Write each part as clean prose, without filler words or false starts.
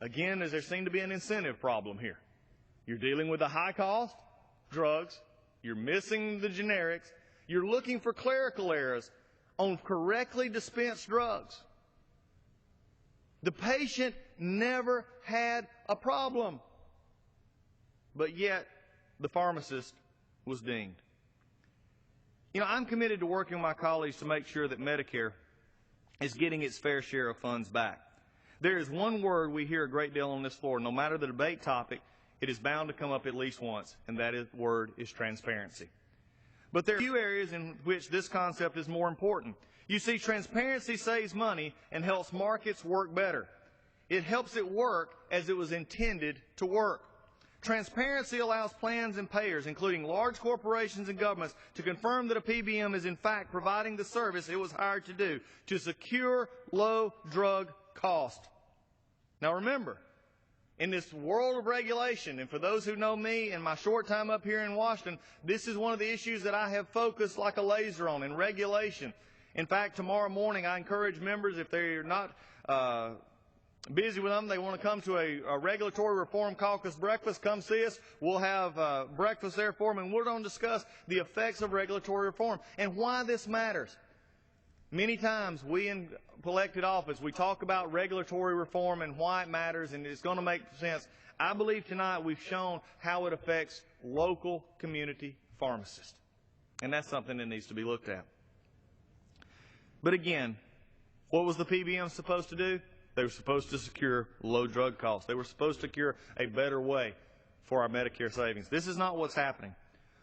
Again, there seemed to be an incentive problem here. You're dealing with the high-cost drugs. You're missing the generics. You're looking for clerical errors on correctly dispensed drugs. The patient never had a problem, but yet the pharmacist was dinged. You know, I'm committed to working with my colleagues to make sure that Medicare is getting its fair share of funds back. There is one word we hear a great deal on this floor. No matter the debate topic, it is bound to come up at least once, and that word is transparency. But there are a few areas in which this concept is more important. You see, transparency saves money and helps markets work better. It helps it work as it was intended to work. Transparency allows plans and payers, including large corporations and governments, to confirm that a PBM is in fact providing the service it was hired to do, to secure low drug cost. Now remember, in this world of regulation, and for those who know me in my short time up here in Washington, this is one of the issues that I have focused like a laser on, in regulation. In fact, tomorrow morning I encourage members, if they're not busy with them, they want to come to a regulatory reform caucus breakfast, come see us. We'll have breakfast there for them, and we're going to discuss the effects of regulatory reform and why this matters. Many times we in elected office, we talk about regulatory reform and why it matters, and it's going to make sense. I believe tonight we've shown how it affects local community pharmacists, and that's something that needs to be looked at. But again, what was the PBM supposed to do? They were supposed to secure low drug costs. They were supposed to secure a better way for our Medicare savings. This is not what's happening.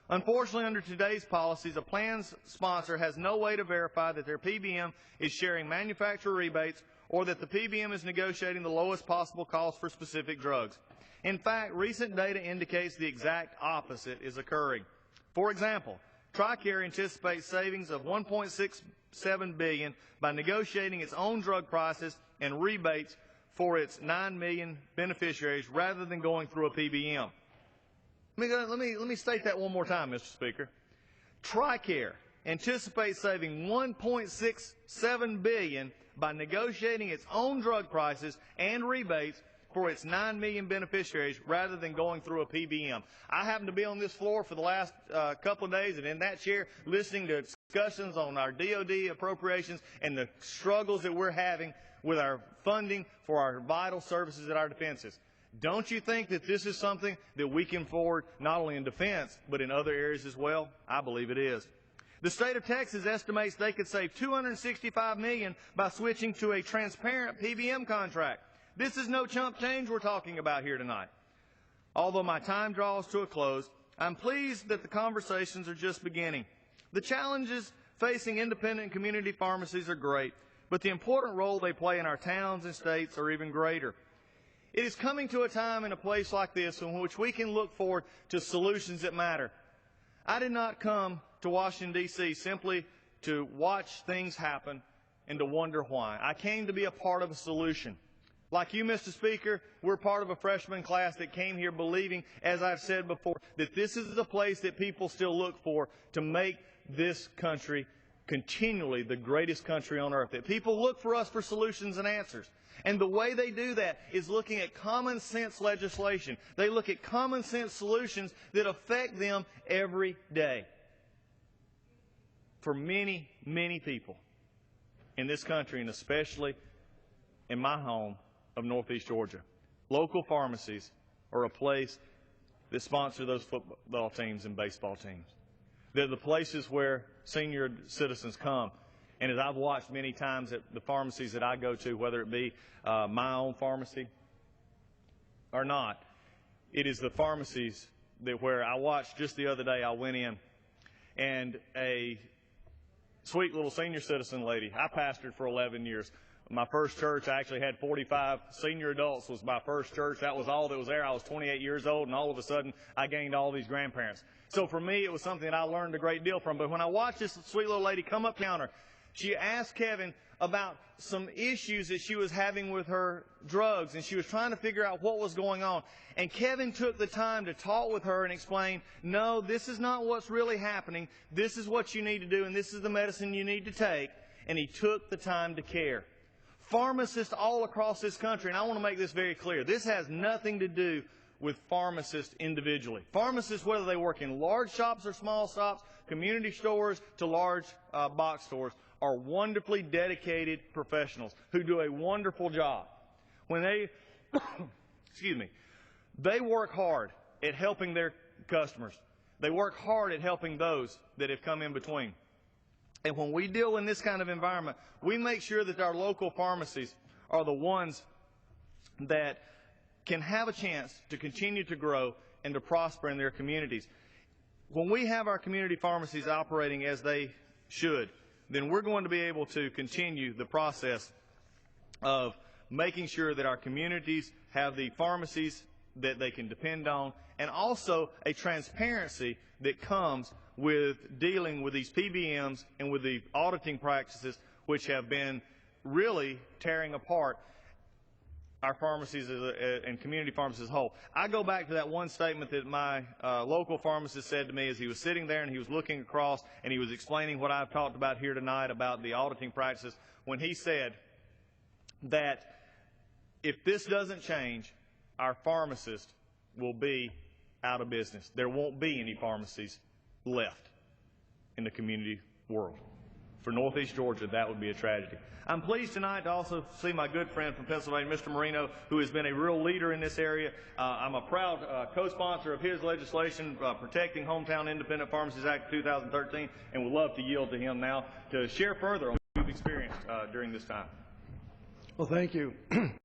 Unfortunately, under today's policies, a plan's sponsor has no way to verify that their PBM is sharing manufacturer rebates or that the PBM is negotiating the lowest possible cost for specific drugs. In fact, recent data indicates the exact opposite is occurring. For example, TRICARE anticipates savings of $1.67 billion by negotiating its own drug prices and rebates for its 9 million beneficiaries rather than going through a PBM. Let me state that one more time, Mr. Speaker. TRICARE anticipates saving $1.67 billion by negotiating its own drug prices and rebates for its 9 million beneficiaries rather than going through a PBM. I happen to be on this floor for the last couple of days and in that chair listening to discussions on our DOD appropriations and the struggles that we're having with our funding for our vital services at our defenses. Don't you think that this is something that we can forward not only in defense but in other areas as well? I believe it is. The state of Texas estimates they could save $265 million by switching to a transparent PBM contract. This is no chump change we're talking about here tonight. Although my time draws to a close, I'm pleased that the conversations are just beginning. The challenges facing independent community pharmacies are great, but the important role they play in our towns and states are even greater. It is coming to a time in a place like this in which we can look forward to solutions that matter. I did not come to Washington, D.C. simply to watch things happen and to wonder why. I came to be a part of a solution. Like you, Mr. Speaker, we're part of a freshman class that came here believing, as I've said before, that this is the place that people still look for to make this country continually the greatest country on earth. That people look for us for solutions and answers. And the way they do that is looking at common sense legislation. They look at common sense solutions that affect them every day. For many, many people in this country, and especially in my home of Northeast Georgia, local pharmacies are a place that sponsor those football teams and baseball teams. They're the places where senior citizens come. And as I've watched many times at the pharmacies that I go to, whether it be my own pharmacy or not, it is the pharmacies that where I watched just the other day. I went in, and a sweet little senior citizen lady, I pastored for 11 years. My first church, I actually had 45 senior adults, was my first church. That was all that was there. I was 28 years old, and all of a sudden, I gained all these grandparents. So for me, it was something that I learned a great deal from. But when I watched this sweet little lady come up counter, she asked Kevin about some issues that she was having with her drugs, and she was trying to figure out what was going on. And Kevin took the time to talk with her and explain, no, this is not what's really happening. This is what you need to do, and this is the medicine you need to take. And he took the time to care. Pharmacists all across this country, and I want to make this very clear, this has nothing to do with pharmacists individually. Pharmacists, whether they work in large shops or small shops, community stores to large box stores, are wonderfully dedicated professionals who do a wonderful job. When they, excuse me, they work hard at helping their customers. They work hard at helping those that have come in between. And when we deal in this kind of environment, we make sure that our local pharmacies are the ones that can have a chance to continue to grow and to prosper in their communities. When we have our community pharmacies operating as they should, then we're going to be able to continue the process of making sure that our communities have the pharmacies that they can depend on, and also a transparency that comes with dealing with these PBMs and with the auditing practices which have been really tearing apart our pharmacies and community pharmacies as a whole. I go back to that one statement that my local pharmacist said to me as he was sitting there and he was looking across and he was explaining what I've talked about here tonight about the auditing practices, when he said that if this doesn't change, our pharmacists will be out of business. There won't be any pharmacies left in the community world. For Northeast Georgia, that would be a tragedy. I'm pleased tonight to also see my good friend from Pennsylvania, Mr. Marino, who has been a real leader in this area. I'm a proud co-sponsor of his legislation protecting Hometown Independent Pharmacies Act 2013, and would love to yield to him now to share further on what you've experienced during this time. Well, thank you.